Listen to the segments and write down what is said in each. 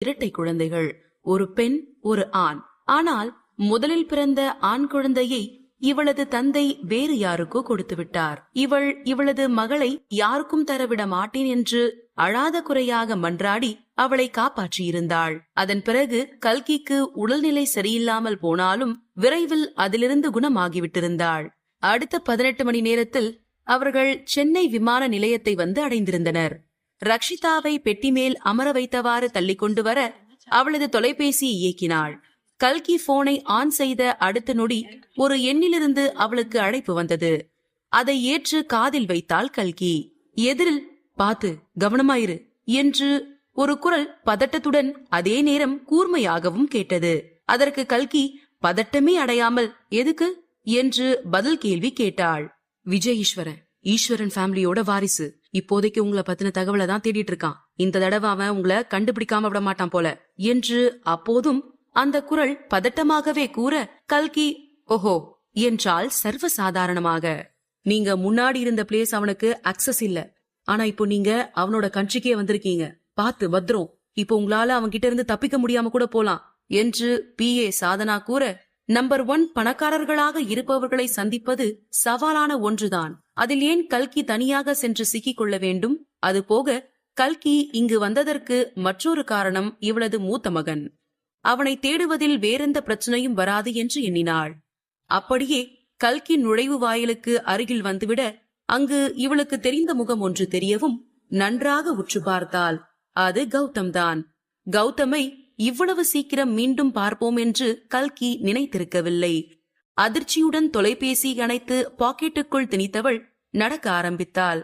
இரட்டை குழந்தைகள், ஒரு பெண் ஒரு ஆண். ஆனால் முதலில் பிறந்த ஆண் குழந்தையை இவளது தந்தை வேறு யாருக்கோ கொடுத்து விட்டார். இவளது மகளை யாருக்கும் தரவிட மாட்டேன் என்று அழாத குறையாக மன்றாடி அவளை காப்பாற்றியிருந்தாள். அதன் பிறகு கல்கிக்கு உடல்நிலை சரியில்லாமல் போனாலும் விரைவில் அதிலிருந்து குணமாகிவிட்டிருந்தாள். அடுத்த 18 மணி நேரத்தில் அவர்கள் சென்னை விமான நிலையத்தை வந்து அடைந்திருந்தனர். ரக்ஷிதாவை பெட்டி மேல் அமர வைத்தவாறு தள்ளி கொண்டு வர அவளது தொலைபேசியை இயக்கினாள். கல்கி போனை ஆன் செய்த அடுத்த நொடி ஒரு எண்ணிலிருந்து அவளுக்கு அழைப்பு வந்தது. அதை ஏற்று காதில் வைத்தாள் கல்கி. எதிரில் "பாத்து கவனமாயிரு" என்று ஒரு குரல் பதட்டத்துடன் அதே நேரம் கூர்மையாகவும் கேட்டது. அதற்கு கல்கி பதட்டமே அடையாமல் "எதுக்கு?" என்று பதில் கேள்வி கேட்டாள். "விஜய் ஈஸ்வரன் ஃபேமிலியோட வாரிசு. இப்போதைக்கு உங்களை பத்தின தகவலை தான் தேடிட்டு இருக்கான். இந்த தடவை அவன் உங்களை கண்டுபிடிக்காம விட மாட்டான் போல" என்று அப்போதும் அந்த குரல் பதட்டமாகவே கூற கல்கி "ஓஹோ" என்றால் சர்வசாதாரணமாக. "நீங்க முன்னாடி இருந்த பிளேஸ் அவனுக்கு அக்சஸ் இல்ல. ஆனா இப்போ நீங்க அவனோட கண்ட்ரிக்கே வந்திருக்கீங்க. பாத்து பத்திரம். இப்போ உங்களால அவன்கிட்ட இருந்து தப்பிக்க முடியாம கூட போலாம்" என்று PA சாதனா கூற, நம்பர் 1 பணக்காரர்களாக இருப்பவர்களை சந்திப்பது சவாலான ஒன்றுதான். அதில் ஏன் கல்கி தனியாக சென்று சிக்கிக் கொள்ள வேண்டும்? அது போக கல்கி இங்கு வந்ததற்கு மற்றொரு காரணம் இவளது மூத்த மகன். அவனை தேடுவதில் வேறெந்த பிரச்சனையும் வராது என்று எண்ணினாள். அப்படியே கல்கி நுழைவு வாயிலுக்கு அருகில் வந்துவிட அங்கு இவளுக்கு தெரிந்த முகம் ஒன்று தெரியவும் நன்றாக உற்று பார்த்தாள். அது கௌதம் தான். கௌதமை இவ்வளவு சீக்கிரம் மீண்டும் பார்ப்போம் என்று கல்கி நினைத்திருக்கவில்லை. அதிர்ச்சியுடன் தொலைபேசி அணைத்து பாக்கெட்டுக்குள் திணித்தவள் நடக்க ஆரம்பித்தாள்.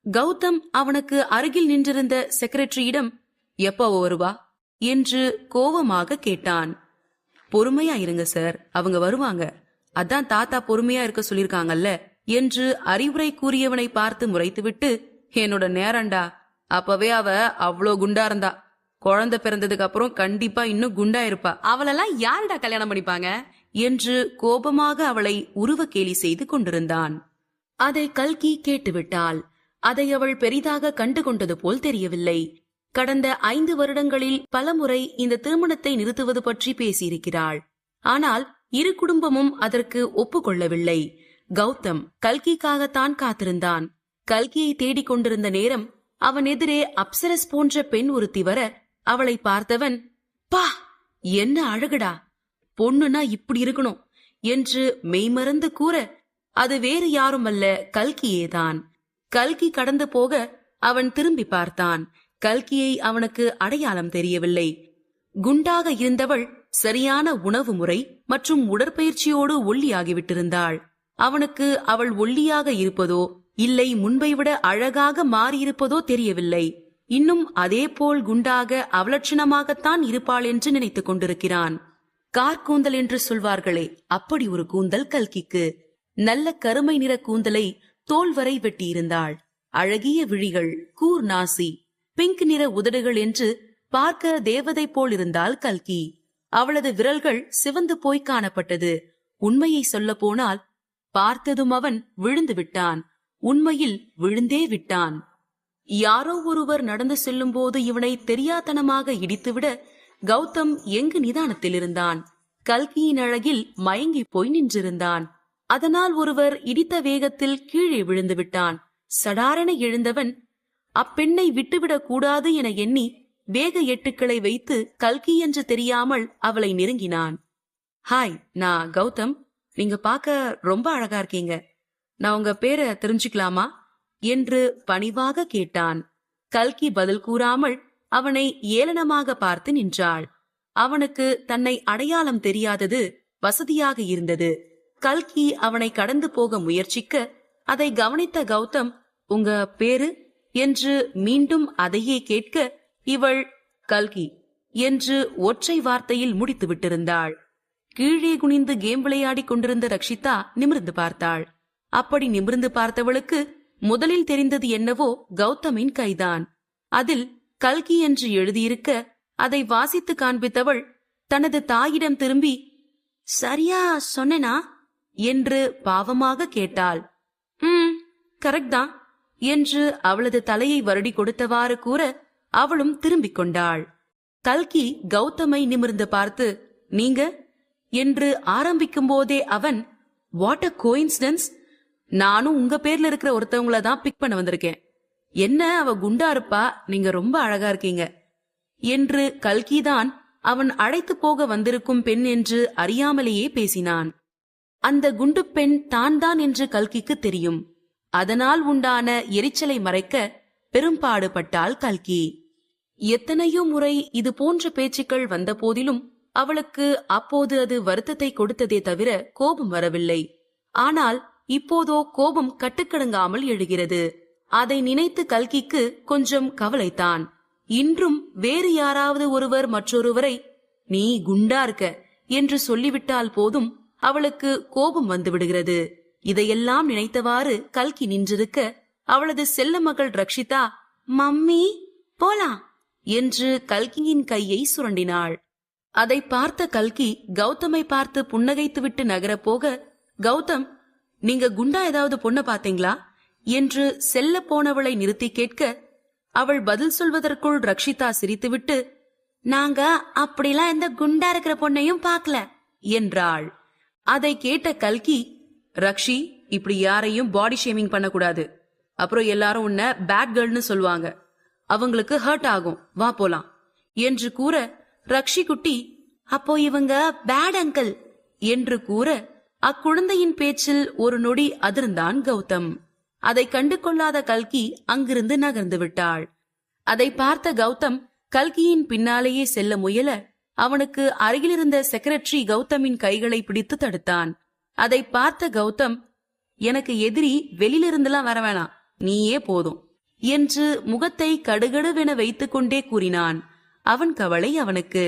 கௌதம் அவனுக்கு அருகில் நின்றிருந்த செக்ரட்டரியிடம் "எப்போ வருவா?" என்று கோபமாக கேட்டான். "பொறுமையா இருங்க சார், அவங்க வருவாங்க. அதான் தாத்தா பொறுமையா இருக்க சொல்லிருக்காங்கல்ல" என்று அறிவுரை கூறியவனை பார்த்து முறைத்துவிட்டு, "என்னோட நேரண்டா. அப்பவே அவ அவ்வளோ குண்டா இருந்தா. குழந்தை பிறந்ததுக்கு அப்புறம் கண்டிப்பா இன்னும் குண்டா இருப்பா. அவளெல்லாம் யாருடா கல்யாணம் பண்ணிப்பாங்க" என்று கோபமாக அவளை உருவ கேலி செய்து கொண்டிருந்தான். அதை கல்கி கேட்டுவிட்டாள். அதை அவள் பெரிதாக கண்டு கொண்டது போல் தெரியவில்லை. கடந்த 5 வருடங்களில் பலமுறை இந்த திருமணத்தை நிறுத்துவது பற்றி பேசியிருக்கிறாள். ஆனால் இரு குடும்பமும் அதற்கு ஒப்புக்கொள்ளவில்லை. கௌதம் கல்கிக்காகத்தான் காத்திருந்தான். கல்கியை தேடிக் கொண்டிருந்த நேரம் அவன் எதிரே அப்சரஸ் போன்ற பெண் ஒருத்தி வர அவளை பார்த்தவன் "பா, என்ன அழகுடா, பொண்ணுனா இப்படி இருக்கணும்" என்று மெய்மறந்து கூற அது வேறு யாரும் அல்ல, கல்கியேதான். கல்கி கடந்து போக அவன் திரும்பி பார்த்தான். கல்கியை அவனுக்கு அடையாளம் தெரியவில்லை. குண்டாக இருந்தவள் சரியான உணவு முறை மற்றும் உடற்பயிற்சியோடு ஒல்லியாகிவிட்டிருந்தாள். அவனுக்கு அவள் ஒல்லியாக இருப்பதோ இல்லை முன்பை விட அழகாக மாறியிருப்பதோ தெரியவில்லை. இன்னும் அதே போல் குண்டாக அவலட்சணமாகத்தான் இருப்பாள் என்று நினைத்துக் கொண்டிருக்கிறான். கார்கூந்தல் என்று சொல்வார்களே, அப்படி ஒரு கூந்தல் கல்கிக்கு. நல்ல கருமை நிற கூந்தலை தோல் வரை வெட்டியிருந்தாள். அழகிய விழிகள், கூர் நாசி, பிங்க் நிற உதடுகள் என்று பார்க்க தேவதை போல் இருந்தாள் கல்கி. அவளது விரல்கள் சிவந்து போய் காணப்பட்டது. உண்மையை சொல்ல போனால் பார்த்ததும் அவன் விழுந்து விட்டான். உண்மையில் விழுந்தே விட்டான். யாரோ ஒருவர் நடந்து செல்லும் போது இவனை தெரியாதனமாக இடித்துவிட கௌதம் எங்கு நிதானத்தில் இருந்தான். கல்கியின் அழகில் மயங்கி போய் நின்றிருந்தான். அதனால் ஒருவர் இடித்த வேகத்தில் கீழே விழுந்து விட்டான். சடாரென எழுந்தவன் அப்பெண்ணை விட்டுவிடக் கூடாது என எண்ணி வேக எட்டுக்களை வைத்து கல்கி என்று தெரியாமல் அவளை நெருங்கினான். "ஹாய், நான் கௌதம். நீங்க பார்க்க ரொம்ப அழகா இருக்கீங்க. நான் உங்க பேரை தெரிஞ்சுக்கலாமா?" என்று பணிவாக கேட்டான். கல்கி பதில் கூறாமல் அவனை ஏளனமாக பார்த்து நின்றாள். அவனுக்கு தன்னை அடையாளம் தெரியாதது வசதியாக இருந்தது. கல்கி அவனை கடந்து போக முயற்சிக்க அதை கவனித்த கௌதம் "உங்க பேரு?" என்று மீண்டும் அதையே கேட்க இவள் "கல்கி" என்று ஒற்றை வார்த்தையில் முடித்து விட்டிருந்தாள். கீழே குனிந்து கேம் விளையாடி கொண்டிருந்த ரக்ஷிதா நிமிர்ந்து பார்த்தாள். அப்படி நிமிர்ந்து பார்த்தவளுக்கு முதலில் தெரிந்தது என்னவோ கௌதமின் கைதான். அதில் கல்கி என்று எழுதியிருக்க அதை வாசித்து காண்பித்தவள் தனது தாயிடம் திரும்பி "சரியா சொன்னேனா?" என்று பாவமாக கேட்டாள். கரெக்ட் தான்" என்று அவளது தலையை வருடி கொடுத்தவாறு கூற அவளும் திரும்பிக் கொண்டாள். கல்கி கௌதமை நிமிர்ந்து பார்த்து, நீங்க என்று ஆரம்பிக்கும் போதே அவன், வாட் அ கோயின்சிடன்ஸ், நானும் உங்க பேர்ல இருக்கிற ஒருத்தவங்கள தான் பிக் பண்ண வந்திருக்கேன். என்ன அவ குண்டா இருப்பா, நீங்க ரொம்ப அழகா இருக்கீங்க என்று கல்கிதான் அவன் அழைத்து போக வந்திருக்கும் பெண் என்று அறியாமலேயே பேசினான். அந்த குண்டு பெண் தான் தான் என்று கல்கிக்கு தெரியும். அதனால் உண்டான எரிச்சலை மறைக்க பெரும்பாடுபட்டாள் கல்கி. எத்தனையோ முறை இது போன்ற பேச்சுக்கள் வந்த போதிலும் அவளுக்கு அப்போது அது வருத்தத்தை கொடுத்ததே தவிர கோபம் வரவில்லை. ஆனால் இப்போதோ கோபம் கட்டுக்கடங்காமல் எழுகிறது. அதை நினைத்து கல்கிக்கு கொஞ்சம் கவலைத்தான். இன்றும் வேறு யாராவது ஒருவர் மற்றொருவரை நீ குண்டா இருக்க என்று சொல்லிவிட்டால் போதும் அவளுக்கு கோபம் வந்து விடுகிறது. இதையெல்லாம் நினைத்தவாறு கல்கி நின்றிருக்க, அவளது செல்ல மகள் ரக்ஷிதா, மம்மி போலாம் என்று கல்கியின் கையை சுரண்டினாள். அதை பார்த்த கல்கி கௌதமை பார்த்து புன்னகைத்துவிட்டு நகரப் போக, கௌதம், நீங்க குண்டா ஏதாவது பொண்ண பாத்தீங்களா என்று செல்ல போனவளை நிறுத்தி கேட்க, அவள் பதில் சொல்வதற்குள் ரக்ஷிதா சிரித்துவிட்டு, நாங்க அப்படிலாம் எந்த குண்டா இருக்கிற பொண்ணையும் பாக்கல என்றாள். அதை கேட்ட கல்கி, ரக்ஷி, இப்படி யாரையும் பாடி ஷேமிங் பண்ணக்கூடாது. அப்புறம் எல்லாரும் உன்னை பேட் கேர்ள்னு சொல்லுவாங்க, அவங்களுக்கு ஹர்ட் ஆகும், வா போலாம் என்று கூற, ரக்ஷி குட்டி, அப்போ இவங்க பேட் அங்கிள் என்று கூற, அக்குழந்தையின் பேச்சில் ஒரு நொடி அதிர்ந்தான் கௌதம். அதை கண்டு கொள்ளாத கல்கி அங்கிருந்து நகர்ந்து விட்டாள். அதை பார்த்த கௌதம் கல்கியின் பின்னாலேயே செல்ல முயல, அவனுக்கு அருகிலிருந்த செக்ரட்டரி கௌதமின் கைகளை பிடித்து தடுத்தான். அதை பார்த்த கௌதம், எனக்கு எதிரி வெளியிலிருந்தெல்லாம் வர வேணாம், நீயே போதும் என்று முகத்தை கடுகடுவென வைத்துக் கொண்டே கூறினான். அவன் கவலை அவனுக்கு.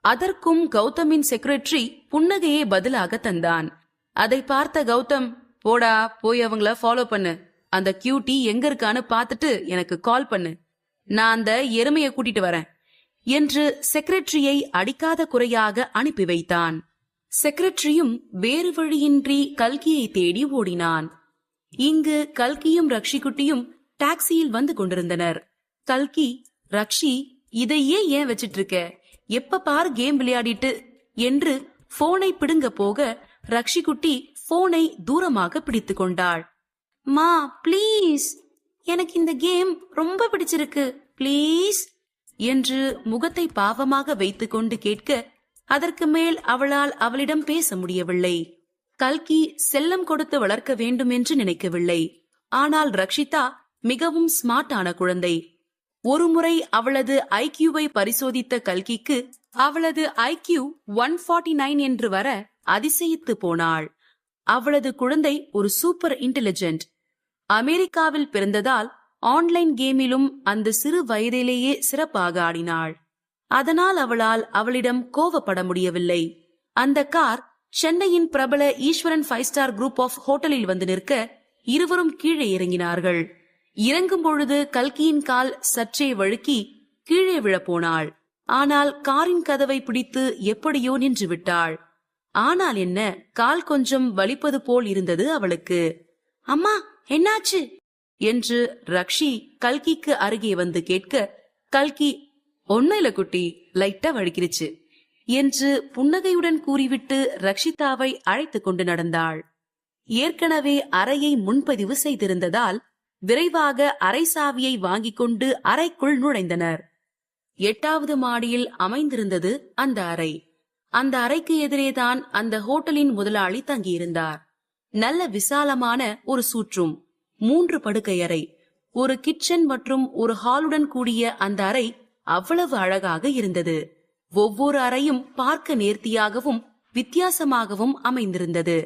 அதற்கும் கௌதமின் செக்ரட்டரி புன்னகையை பதிலாக தந்தான். அதை பார்த்த கௌதம், போடா, போய் அவங்கள ஃபாலோ பண்ணு, அந்த கியூட்டி எங்க இருக்கான்னு பாத்துட்டு எனக்கு கால் பண்ணு, நான் அந்த எருமையை கூட்டிட்டு வரேன் என்று செக்ரட்டரியை அடிக்காத குறையாக அனுப்பி வைத்தான். செக்ரட்டரியும் வேறு வழியின்றி கல்கியை தேடி ஓடினான். இங்கு கல்கியும் ரக்ஷி குட்டியும் டாக்ஸியில் வந்து கொண்டிருந்தனர். கல்கி, ரக்ஷி, இதையே ஏன் வச்சிட்டு இருக்க, எப்ப பாரு கேம் விளையாடிட்டு என்று போனை பிடுங்க போக, ரக்ஷி குட்டி போனை தூரமாக பிடித்து கொண்டாள். மா பிளீஸ், எனக்கு இந்த கேம் ரொம்ப பிடிச்சிருக்கு, பிளீஸ் என்று முகத்தை பாவமாக வைத்துக் கொண்டு கேட்க, அதற்கு மேல் அவளால் அவளிடம் பேச முடியவில்லை. கல்கி செல்லம் கொடுத்து வளர்க்க வேண்டும் என்று நினைக்கவில்லை. ஆனால் ரக்ஷிதா மிகவும் ஸ்மார்ட்டான குழந்தை. ஒருமுறை அவளது ஐக்கியூவை பரிசோதித்த கல்கிக்கு அவளது ஐக்கியூ 149 என்று வர அதிசயித்து போனாள். அவளது குழந்தை ஒரு சூப்பர் இன்டெலிஜென்ட். அமெரிக்காவில் பிறந்ததால் ஆன்லைன் கேமிலும் அந்த சிறு வயதிலேயே சிறப்பாக ஆடினாள். அதனால் அவளிடம் கோவப்பட முடியவில்லை. அந்த கார் சென்னையின் பிரபல ஈஸ்வரன் 5 ஸ்டார் குரூப் ஆஃப் ஹோட்டலில் வந்து நிற்க இருவரும் கீழே இறங்கினார்கள். இறங்கும் பொழுது கல்கியின் கால் சற்றே வழுக்கி கீழே விழப்போனாள். ஆனால் காரின் கதவை பிடித்து எப்படியோ நின்று விட்டாள். ஆனால் என்ன, கால் கொஞ்சம் வலிப்பது போல் இருந்தது அவளுக்கு. அம்மா என்னாச்சு என்று ரக்ஷி கல்கிக்கு அருகே வந்து கேட்க, கல்கி, ஒன்னும் இல்ல குட்டி, லைட்டா வலிக்கிருச்சு என்று புன்னகையுடன் கூறிவிட்டு ரக்ஷிதாவை அழைத்து கொண்டு நடந்தாள். ஏற்கனவே அறையை முன்பதிவு செய்திருந்ததால் விரைவாக அறை சாவியை வாங்கிக் கொண்டு அறைக்குள் நுழைந்தனர். 8வது மாடியில் அமைந்திருந்தது அந்த அறை. அந்த அறைக்கு எதிரேதான் அந்த ஹோட்டலின் முதலாளி தங்கியிருந்தார். நல்ல விசாலமான ஒரு சூற்றும், 3 படுக்கை அறை, ஒரு கிச்சன் மற்றும் ஒரு ஹாலுடன் கூடிய அந்த அறை அவ்வளவு அழகாக இருந்தது. ஒவ்வொரு அறையும் பார்க்க நேர்த்தியாகவும் வித்தியாசமாகவும் அமைந்திருந்தது.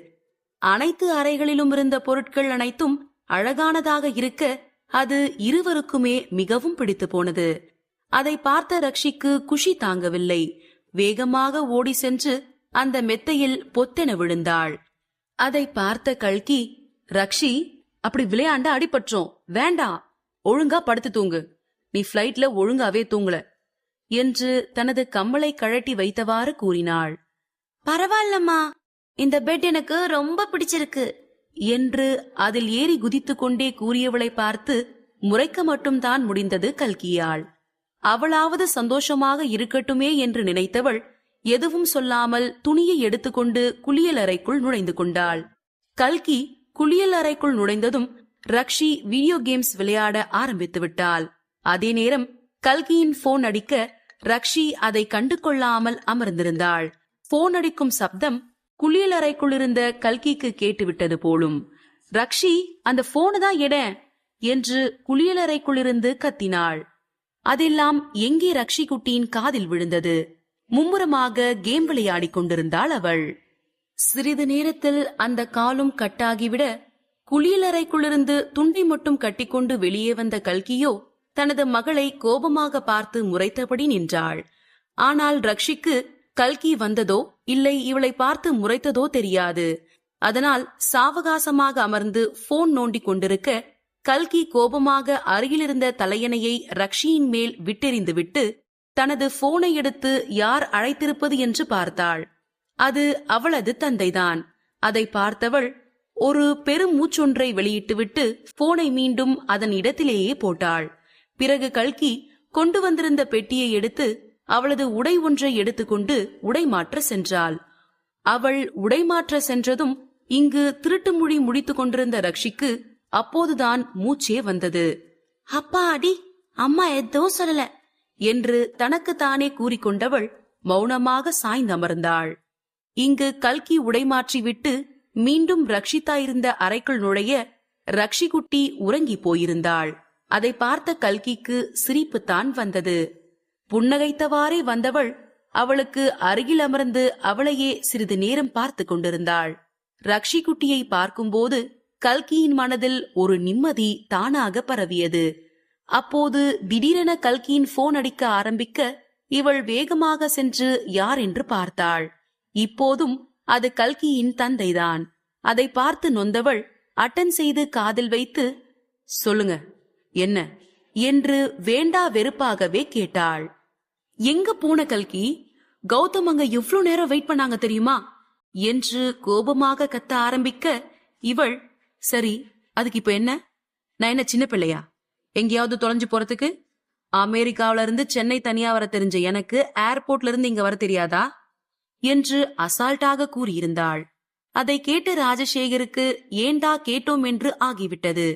அனைத்து அறைகளிலும் இருந்த பொருட்கள் அனைத்தும் அழகானதாக இருக்க அது இருவருக்குமே மிகவும் பிடித்து போனது. அதை பார்த்த ரக்ஷிக்கு குஷி தாங்கவில்லை. வேகமாக ஓடி சென்று அந்த மெத்தையில் பொத்தென விழுந்தாள். அதை பார்த்த கல்கி, ரக்ஷி, அப்படி விளையாண்ட அடிபற்றோம், வேண்டாம், ஒழுங்கா படுத்து தூங்கு, நீ பிளைட்ல ஒழுங்காவே தூங்கல என்று தனது கம்மலை கழட்டி வைத்தவாறு கூறினாள். பரவாயில்லம்மா, இந்த பெட் எனக்கு ரொம்ப பிடிச்சிருக்கு என்று அதில் ஏறி குதித்து கொண்டே கூறியவளை பார்த்து முறைக்க மட்டும் தான் முடிந்தது கல்கியாள். அவளாவது சந்தோஷமாக இருக்கட்டுமே என்று நினைத்தவள் எதுவும் சொல்லாமல் துணியை எடுத்துக்கொண்டு குளியலறைக்குள் நுழைந்து கொண்டாள். கல்கி குளியலறைக்குள் நுழைந்ததும் ரக்ஷி வீடியோ கேம்ஸ் விளையாட ஆரம்பித்து விட்டாள். அதே நேரம் கல்கியின் போன் அடிக்க ரக்ஷி அதை கண்டு கொள்ளாமல் அமர்ந்திருந்தாள். போன் அடிக்கும் சப்தம் குளியலறைக்குள் இருந்த கல்கிக்கு கேட்டுவிட்டது போலும். ரக்ஷி, அந்த போனு தான் எட என்று குளியலறைக்குள்ளிருந்து கத்தினாள். அதெல்லாம் எங்கே ரக்ஷி குட்டியின் காதில் விழுந்தது. மும்முரமாக கேம் விளையாடிக் கொண்டிருந்தாள் அவள். சிறிது நேரத்தில் அந்த காலும் கட்டாகிவிட குளியலறைக்குள்ளிருந்து துண்டை மட்டும் கட்டிக்கொண்டு வெளியே வந்த கல்கியோ தனது மகளை கோபமாக பார்த்து முறைத்தபடி நின்றாள். ஆனால் ரக்ஷிக்கு கல்கி வந்ததோ இல்லை இவளை பார்த்து முறைத்ததோ தெரியாது. அதனால் சாவகாசமாக அமர்ந்து போன் நோண்டிக் கொண்டிருக்க கல்கி கோபமாக அருகிலிருந்த தலையணையை ரக்ஷியின் மேல் விட்டெறிந்துவிட்டு தனது போனை எடுத்து யார் அழைத்திருப்பது என்று பார்த்தாள். அது அவளது தந்தைதான். அதை பார்த்தவள் ஒரு பெரும் மூச்சொன்றை வெளியிட்டுவிட்டு போனை மீண்டும் அதன் இடத்திலேயே போட்டாள். பிறகு கல்கி கொண்டு வந்திருந்த பெட்டியை எடுத்து அவளது உடை ஒன்றை எடுத்துக்கொண்டு உடை மாற்ற சென்றாள். அவள் உடை மாற்ற சென்றதும் இங்கு திருட்டு மொழி முடித்துக் கொண்டிருந்த ரக்ஷிக்கு அப்போதுதான் மூச்சே வந்தது. அப்பா அடி, அம்மா எதுவும் சொல்லல என்று தனக்குத்தானே கூறிக்கொண்டவள் மௌனமாக சாய்ந்தமர்ந்தாள். இங்கு கல்கி உடைமாற்றிவிட்டு மீண்டும் ரக்ஷிதா இருந்த அறைக்குள் நுழைய ரக்ஷி குட்டி உறங்கி போயிருந்தாள். அதை பார்த்த கல்கிக்கு சிரிப்புத்தான் வந்தது. புன்னகைத்தவாறே வந்தவள் அவளுக்கு அருகில் அமர்ந்து அவளையே சிறிது நேரம் பார்த்து கொண்டிருந்தாள். ரக்ஷி குட்டியை பார்க்கும்போது கல்கியின் மனதில் ஒரு நிம்மதி தானாக பரவியது. அப்போது திடீரென கல்கியின் போன் அடிக்க ஆரம்பிக்க இவள் வேகமாக சென்று யார் என்று பார்த்தாள். இப்போதும் அது கல்கியின் தந்தைதான். அதை பார்த்து நொந்தவள் அட்டன் செய்து காதில் வைத்து, சொல்லுங்க என்ன என்று வேண்டா வெறுப்பாகவே கேட்டாள். எங்க போன கல்கி? கௌதம் அங்க எவ்வளவு நேரம் வெயிட் பண்ணாங்க தெரியுமா என்று கோபமாக கத்த ஆரம்பிக்க இவள், சரி அதுக்கு இப்ப என்ன? நான் என்ன சின்ன பிள்ளையா எங்கேயாவது தொலைஞ்சு போறதுக்கு? அமெரிக்காவில இருந்து சென்னை தனியா வர தெரிஞ்ச எனக்கு ஏர்போர்ட்ல இருந்து இங்க வர தெரியாதா என்று அசால்ட்டாக கூறியிருந்தாள். அதை கேட்டு ராஜசேகருக்கு ஏண்டா கேட்டோம் என்று ஆகிவிட்டது.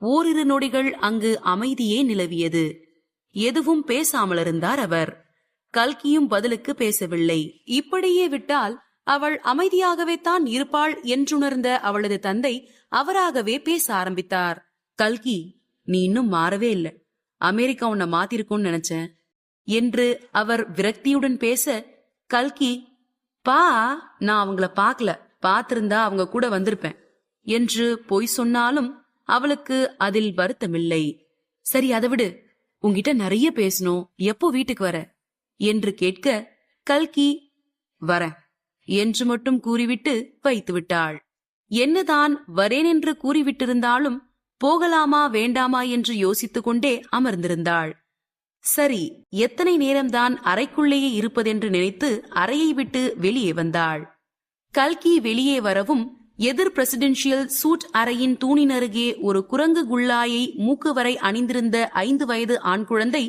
ஓரிரு நொடிகள் அங்கு அமைதியே நிலவியது. எதுவும் பேசாமல் இருந்தார் அவர். கல்கியும் பதிலுக்கு பேசவில்லை. இப்படியே விட்டால் அவள் அமைதியாகவே தான் இருப்பாள் என்றுணர்ந்த அவளது தந்தை அவராகவே பேச ஆரம்பித்தார். கல்கி, நீ இன்னும் மாறவே இல்ல. அமெரிக்கா உன்னை மாத்திருக்கும்னு நினைச்சேன் என்று அவர் விரக்தியுடன் பேச, கல்கி, பா நான் அவங்கள பாக்கல, பாத்திருந்தா அவங்க கூட வந்திருப்பேன் என்று பொய் சொன்னாலும் அவளுக்கு அதில் வருத்தமில்லை. சரி அதை விடு, உன்கிட்ட நிறைய பேசணும், எப்போ வீட்டுக்கு வர என்று கேட்க கல்கி வர என்று மட்டும் கூறிவிட்டு வைத்து விட்டாள். என்னதான் வரேன் என்று கூறிவிட்டிருந்தாலும் போகலாமா வேண்டாமா என்று யோசித்துக் கொண்டே அமர்ந்திருந்தாள். சரி எத்தனை நேரம்தான் அறைக்குள்ளேயே இருப்பதென்று நினைத்து அறையை விட்டு வெளியே வந்தாள். கல்கி வெளியே வரவும் எதிர் பிரசிடென்ஷியல் சூட் அறையின் தூணின் அருகே ஒரு குரங்கு குள்ளாயை மூக்கு வரை அணிந்திருந்த 5 வயது ஆண் குழந்தை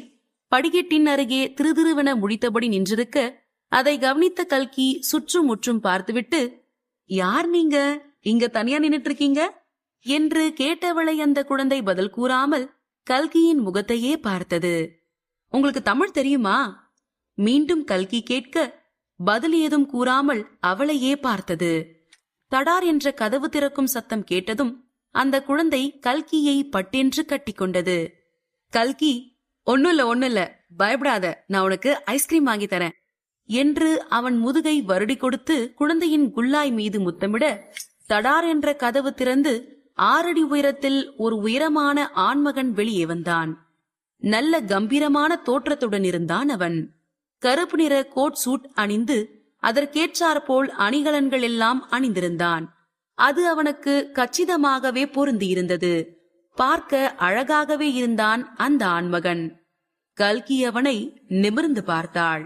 படிக்கட்டின் அருகே திருதிருவென முடித்தபடி நின்றிருக்க அதை கவனித்த கல்கி சுற்றும் முற்றும் பார்த்துவிட்டு, யார் நீங்க இங்க தனியா நின்னுட்டு இருக்கீங்க என்று கேட்டவளை அந்த குழந்தை பதில் கூறாமல் கல்கியின் முகத்தையே பார்த்தது. உங்களுக்கு தமிழ் தெரியுமா? மீண்டும் கல்கி கேட்க பதில் ஏதும் கூறாமல் அவளையே பார்த்தது. தடார் என்ற கதவு திறக்கும் சத்தம் கேட்டதும் அந்த குழந்தை கல்கியை பட்டென்று கட்டிக்கொண்டது. கல்கி, ஒண்ணுல்ல பயப்படாத, நான் உனக்கு ஐஸ்கிரீம் வாங்கி தரேன் என்று அவன் முதுகை வருடி கொடுத்து குழந்தையின் குல்லாய் மீது முத்தமிட தடார் என்ற கதவு திறந்து 6 அடி உயரத்தில் ஒரு உயரமான ஆண்மகன் வெளியே வந்தான். நல்ல கம்பீரமான தோற்றத்துடன் இருந்தான் அவன். கருப்பு நிற கோட் சூட் அணிந்து அதற்கேற்றாற்போல் அணிகலன்கள் எல்லாம் அணிந்திருந்தான். அது அவனுக்கு கச்சிதமாகவே பொருந்தியிருந்தது. பார்க்க அழகாகவே இருந்தான் அந்த ஆண்மகன். கல்கி அவனை நிமிர்ந்து பார்த்தாள்.